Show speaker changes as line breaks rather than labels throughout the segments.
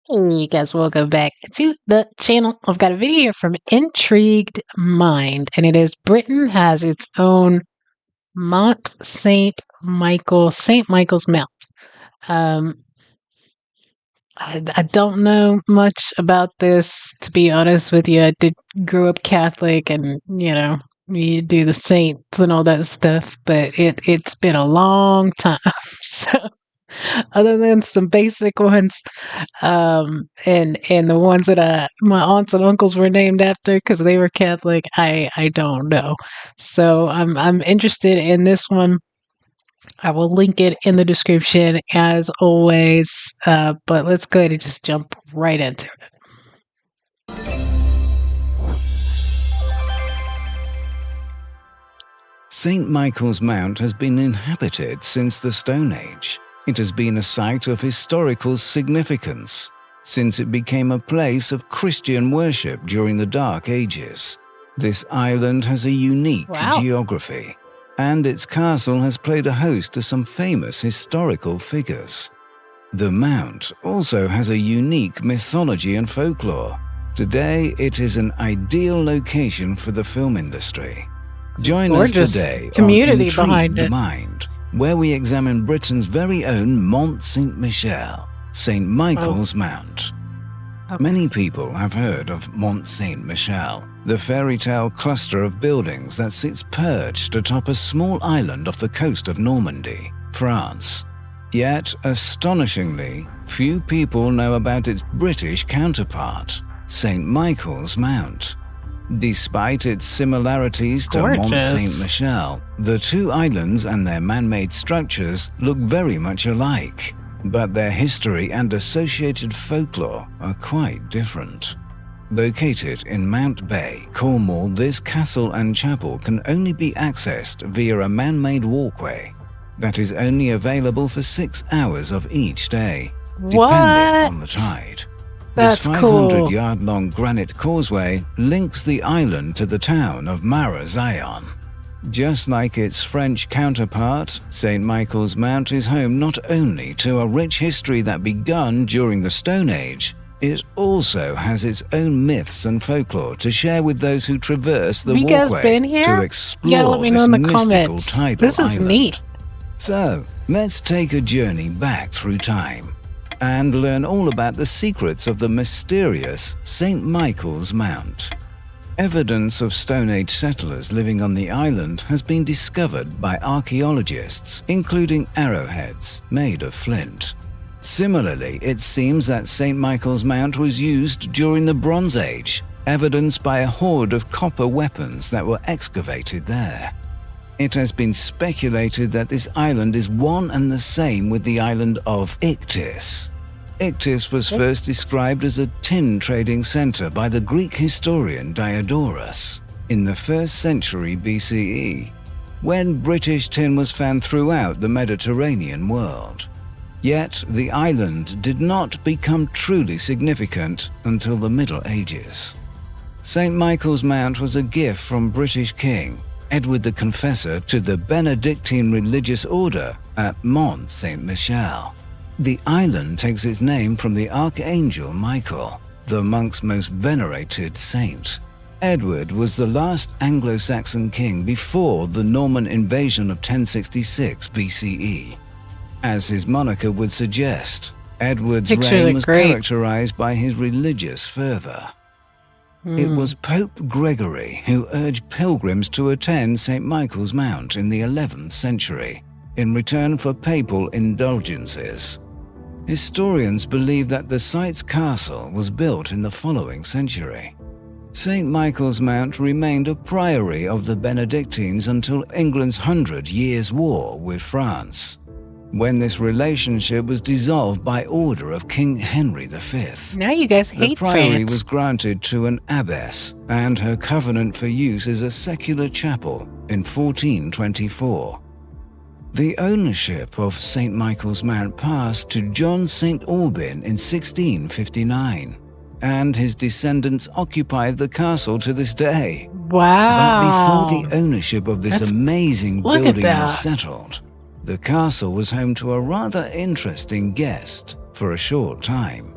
Hey guys, welcome back to the channel. I've got a video here from Intrigued Mind, and it is Britain has its own Mont Saint Michael's Mount. Um, I don't know much about this, to be honest with you. I did grew up Catholic, and you do the saints and all that stuff, but it's been a long time, so. Other than some basic ones, and the ones that my aunts and uncles were named after because they were Catholic, I don't know. So I'm interested in this one. I will link it in the description as always. But let's go ahead and just jump right into it.
St. Michael's Mount has been inhabited since the Stone Age. It has been a site of historical significance since it became a place of Christian worship during the Dark Ages. This island has a unique geography, and its castle has played a host to some famous historical figures. The mount also has a unique mythology and folklore. Today, it is an ideal location for the film industry. Join us today
community
on
behind
Intrigued
it.
Mind, where we examine Britain's very own Mont Saint-Michel, St. Michael's Mount.
Okay.
Many people have heard of Mont Saint-Michel, the fairy tale cluster of buildings that sits perched atop a small island off the coast of Normandy, France. Yet, astonishingly, few people know about its British counterpart, St. Michael's Mount. Despite its similarities to Mont Saint-Michel, the two islands and their man-made structures look very much alike, but their history and associated folklore are quite different. Located in Mount Bay, Cornwall, this castle and chapel can only be accessed via a man-made walkway that is only available for 6 hours of each day, depending on the tide. This 500-yard-long granite causeway links the island to the town of Mara-Zion. Just like its French counterpart, St. Michael's Mount is home not only to a rich history that began during the Stone Age, it also has its own myths and folklore to share with those who traverse the walkway to explore this mystical tidal
This is
island.
neat.
So, let's take a journey back through time and learn all about the secrets of the mysterious St. Michael's Mount. Evidence of Stone Age settlers living on the island has been discovered by archaeologists, including arrowheads made of flint. Similarly, it seems that St. Michael's Mount was used during the Bronze Age, evidenced by a hoard of copper weapons that were excavated there. It has been speculated that this island is one and the same with the island of Ichthys. Ichthys was first described as a tin trading center by the Greek historian Diodorus in the 1st century BCE, when British tin was found throughout the Mediterranean world. Yet the island did not become truly significant until the Middle Ages. St. Michael's Mount was a gift from British King Edward the Confessor to the Benedictine religious order at Mont Saint-Michel. The island takes its name from the Archangel Michael, the monk's most venerated saint. Edward was the last Anglo-Saxon king before the Norman invasion of 1066 BCE. As his moniker would suggest, Edward's reign was characterized by his religious fervor. It was Pope Gregory who urged pilgrims to attend St. Michael's Mount in the 11th century, in return for papal indulgences. Historians believe that the site's castle was built in the following century. St. Michael's Mount remained a priory of the Benedictines until England's 100 Years' War with France, when this relationship was dissolved by order of King Henry V.
Now you guys hate France.
The priory was granted to an abbess, and her covenant for use as a secular chapel in 1424. The ownership of St. Michael's Mount passed to John St. Aubin in 1659, and his descendants occupy the castle to this day.
Wow.
But before the ownership of this amazing building was settled, the castle was home to a rather interesting guest for a short time.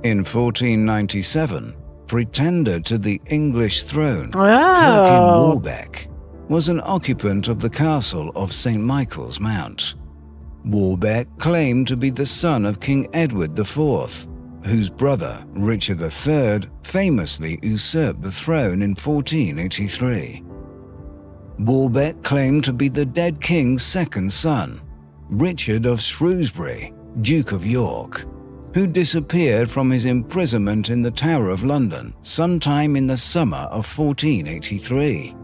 In 1497, pretender to the English throne, Perkin
Oh,
Warbeck, was an occupant of the castle of St. Michael's Mount. Warbeck claimed to be the son of King Edward IV, whose brother, Richard III, famously usurped the throne in 1483. Warbeck claimed to be the dead king's second son, Richard of Shrewsbury, Duke of York, who disappeared from his imprisonment in the Tower of London sometime in the summer of 1483.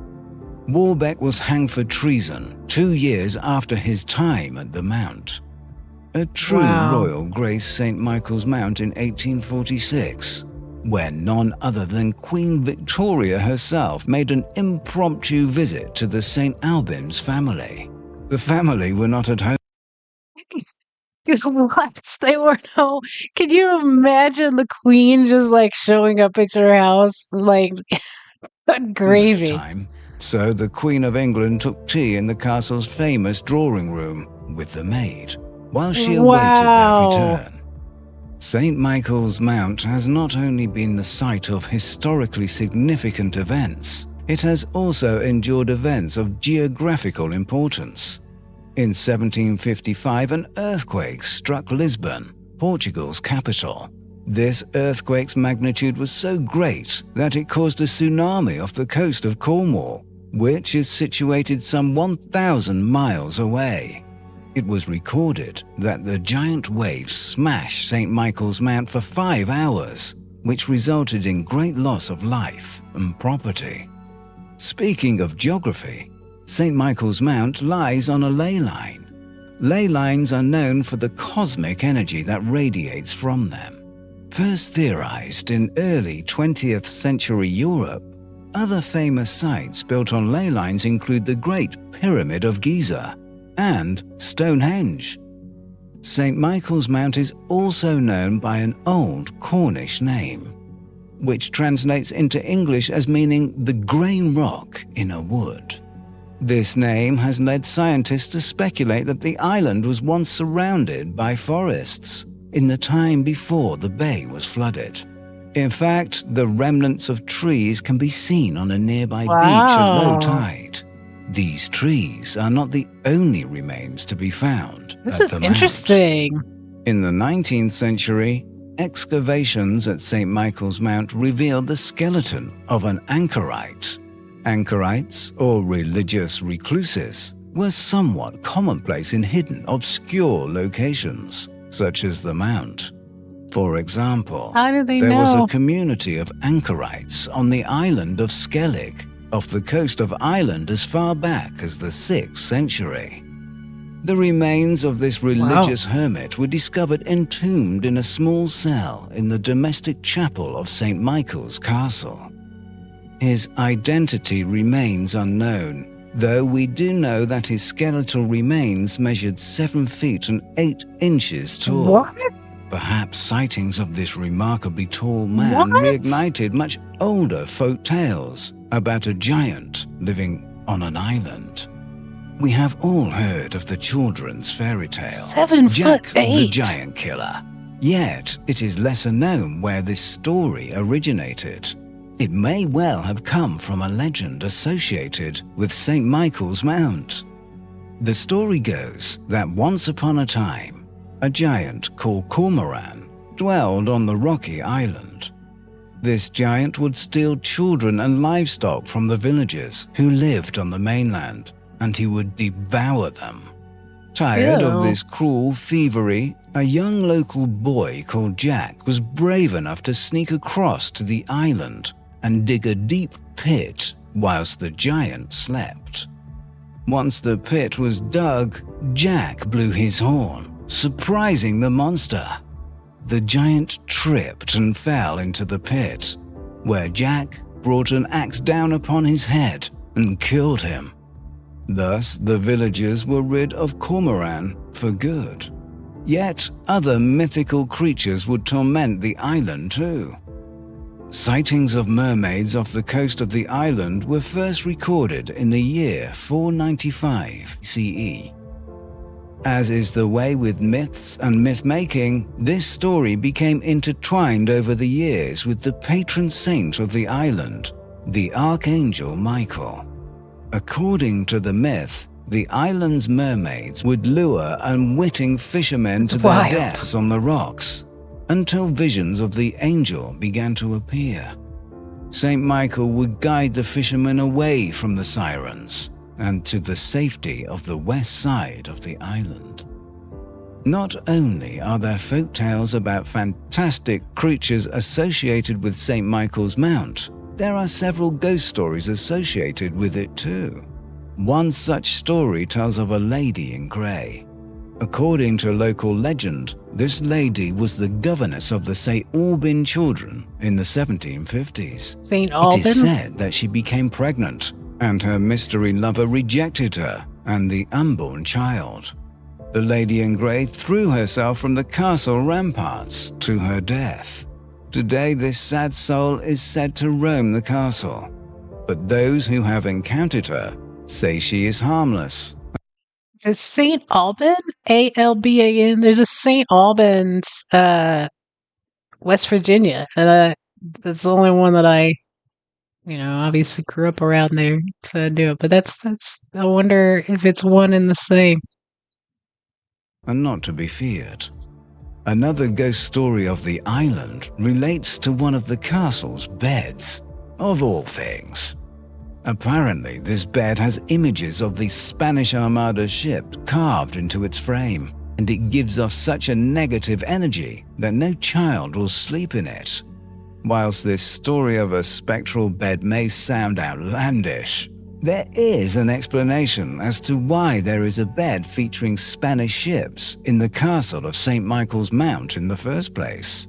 Warbeck was hanged for treason 2 years after his time at the Mount. A true
wow.
royal graced St. Michael's Mount in 1846, where none other than Queen Victoria herself made an impromptu visit to the St. Albans family. The family were not at home.
What? They were no. Can you imagine the queen just like showing up at your house like
At the
gravy?
time, so the Queen of England took tea in the castle's famous drawing room with the maid, while she awaited
Wow.
their return. St. Michael's Mount has not only been the site of historically significant events, it has also endured events of geographical importance. In 1755, an earthquake struck Lisbon, Portugal's capital. This earthquake's magnitude was so great that it caused a tsunami off the coast of Cornwall, which is situated some 1,000 miles away. It was recorded that the giant waves smashed St. Michael's Mount for 5 hours, which resulted in great loss of life and property. Speaking of geography, St. Michael's Mount lies on a ley line. Ley lines are known for the cosmic energy that radiates from them. First theorized in early 20th century Europe, other famous sites built on ley lines include the Great Pyramid of Giza and Stonehenge. St. Michael's Mount is also known by an old Cornish name, which translates into English as meaning the grain rock in a wood. This name has led scientists to speculate that the island was once surrounded by forests in the time before the bay was flooded. In fact, the remnants of trees can be seen on a nearby beach at low
Wow.
tide. These trees are not the only remains to be found
This
at
is
the Mount.
interesting.
In the 19th century, excavations at St. Michael's Mount revealed the skeleton of an anchorite. Anchorites, or religious recluses, were somewhat commonplace in hidden, obscure locations, such as the Mount. For example,
How do they
there was a
know?
community of anchorites on the island of Skellig, off the coast of Ireland as far back as the 6th century. The remains of this religious hermit were discovered entombed in a small cell in the domestic chapel of St. Michael's Castle. His identity remains unknown, though we do know that his skeletal remains measured 7 feet and 8 inches tall.
What?
Perhaps sightings of this remarkably tall man
What?
reignited much older folk tales about a giant living on an island. We have all heard of the children's fairy tale,
7
Jack
foot
the
8.
Giant Killer. Yet, it is lesser known where this story originated. It may well have come from a legend associated with St. Michael's Mount. The story goes that once upon a time, a giant called Cormoran dwelled on the rocky island. This giant would steal children and livestock from the villagers who lived on the mainland, and he would devour them. Tired
Ew.
of this cruel thievery, a young local boy called Jack was brave enough to sneak across to the island and dig a deep pit whilst the giant slept. Once the pit was dug, Jack blew his horn, surprising the monster. The giant tripped and fell into the pit, where Jack brought an axe down upon his head and killed him. Thus, the villagers were rid of Cormoran for good. Yet, other mythical creatures would torment the island too. Sightings of mermaids off the coast of the island were first recorded in the year 495 CE. As is the way with myths and myth-making, this story became intertwined over the years with the patron saint of the island, the Archangel Michael. According to the myth, the island's mermaids would lure unwitting fishermen to their deaths on the rocks, until visions of the angel began to appear. Saint Michael would guide the fishermen away from the sirens and to the safety of the west side of the island. Not only are there folk tales about fantastic creatures associated with St. Michael's Mount, there are several ghost stories associated with it too. One such story tells of a lady in grey. According to local legend, this lady was the governess of the St. Alban children in the 1750s.
St. Alban?
It is said that she became pregnant, and her mystery lover rejected her and the unborn child. The lady in grey threw herself from the castle ramparts to her death. Today, this sad soul is said to roam the castle, but those who have encountered her say she is harmless.
Is St. Alban? Alban? There's a St. Albans, West Virginia. And that's the only one that I obviously grew up around there, so I do it. But that's I wonder if it's one and the same.
And not to be feared. Another ghost story of the island relates to one of the castle's beds, of all things. Apparently, this bed has images of the Spanish Armada ship carved into its frame, and it gives off such a negative energy that no child will sleep in it. Whilst this story of a spectral bed may sound outlandish, there is an explanation as to why there is a bed featuring Spanish ships in the castle of St. Michael's Mount in the first place.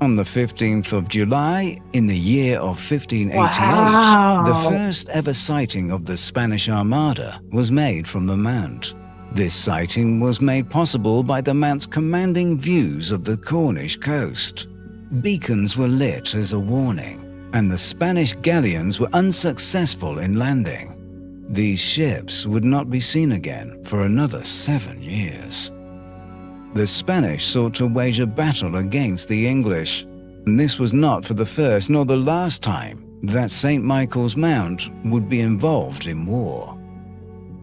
On the 15th of July, in the year of 1588, the first ever sighting of the Spanish Armada was made from the Mount. This sighting was made possible by the Mount's commanding views of the Cornish coast. Beacons were lit as a warning, and the Spanish galleons were unsuccessful in landing. These ships would not be seen again for another 7 years. The Spanish sought to wage a battle against the English, and this was not for the first nor the last time that St. Michael's Mount would be involved in war.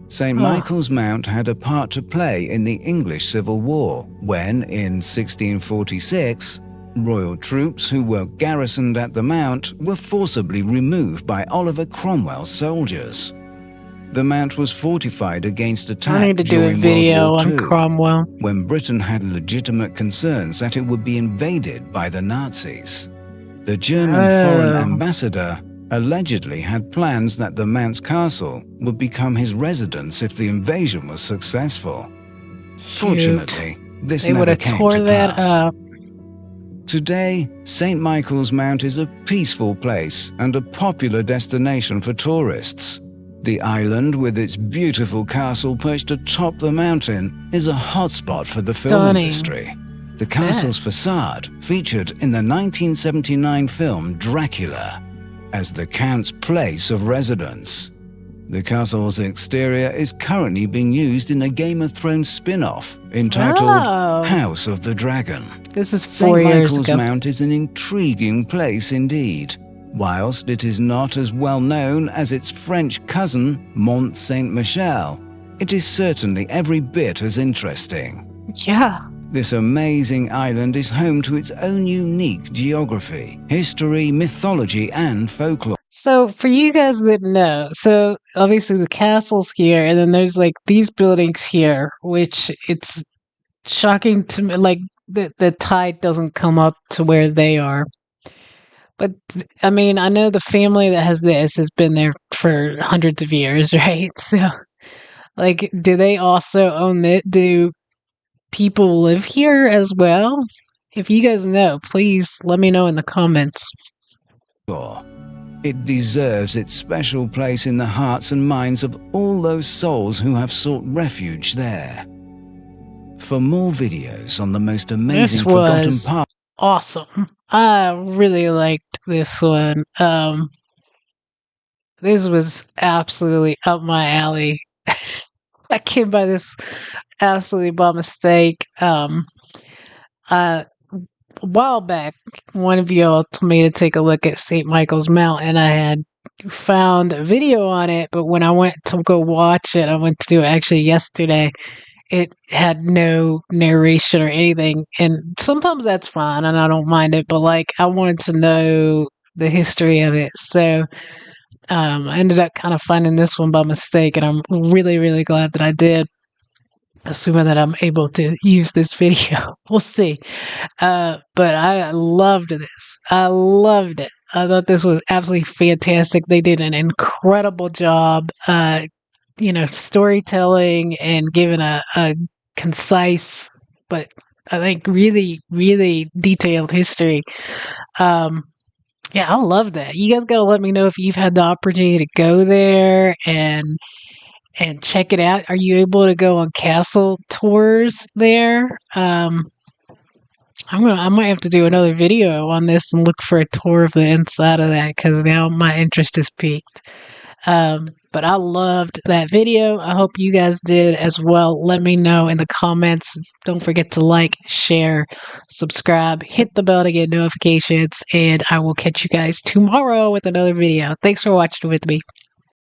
St. Michael's Mount had a part to play in the English Civil War when, in 1646, royal troops who were garrisoned at the Mount were forcibly removed by Oliver Cromwell's soldiers. The Mount was fortified against attack
I need to do a
during
video
World War
on
II,
Cromwell.
when Britain had legitimate concerns that it would be invaded by the Nazis. The German foreign ambassador allegedly had plans that the Mount's castle would become his residence if the invasion was successful. Fortunately, this
They would
never
have
came
tore
to
that
pass.
up.
Today, St. Michael's Mount is a peaceful place and a popular destination for tourists. The island, with its beautiful castle perched atop the mountain, is a hotspot for the film industry. The castle's facade featured in the 1979 film Dracula as the Count's place of residence. The castle's exterior is currently being used in a Game of Thrones spin-off entitled House of the Dragon.
This is
St.
4 years
Michael's
ago.
Mount is an intriguing place indeed. Whilst it is not as well known as its French cousin, Mont Saint-Michel, it is certainly every bit as interesting.
Yeah.
This amazing island is home to its own unique geography, history, mythology, and folklore.
So for you guys that know, so obviously the castle's here, and then there's like these buildings here, which it's shocking to me, like the tide doesn't come up to where they are. But I mean, I know the family that has this has been there for hundreds of years, right? So, like, do they also own it? Do people live here as well? If you guys know, please let me know in the comments.
It deserves its special place in the hearts and minds of all those souls who have sought refuge there. For more videos on the most amazing forgotten parts,
awesome. I really liked this one. This was absolutely up my alley. I came by this absolutely by mistake. Uh, a while back, one of y'all told me to take a look at St. Michael's Mount, and I had found a video on it. But when I went to go watch it, I went to do it actually yesterday. It had no narration or anything, and sometimes that's fine, and I don't mind it. But like, I wanted to know the history of it, so I ended up kind of finding this one by mistake, and I'm really, really glad that I did. Assuming that I'm able to use this video, we'll see. But I loved this. I loved it. I thought this was absolutely fantastic. They did an incredible job, storytelling and giving a concise, but I think really, really detailed history. Um, yeah, I love that. You guys gotta let me know if you've had the opportunity to go there and check it out. Are you able to go on castle tours there? I might have to do another video on this and look for a tour of the inside of that because now my interest is piqued. But I loved that video. I hope you guys did as well. Let me know in the comments. Don't forget to like, share, subscribe, hit the bell to get notifications, and I will catch you guys tomorrow with another video. Thanks for watching with me.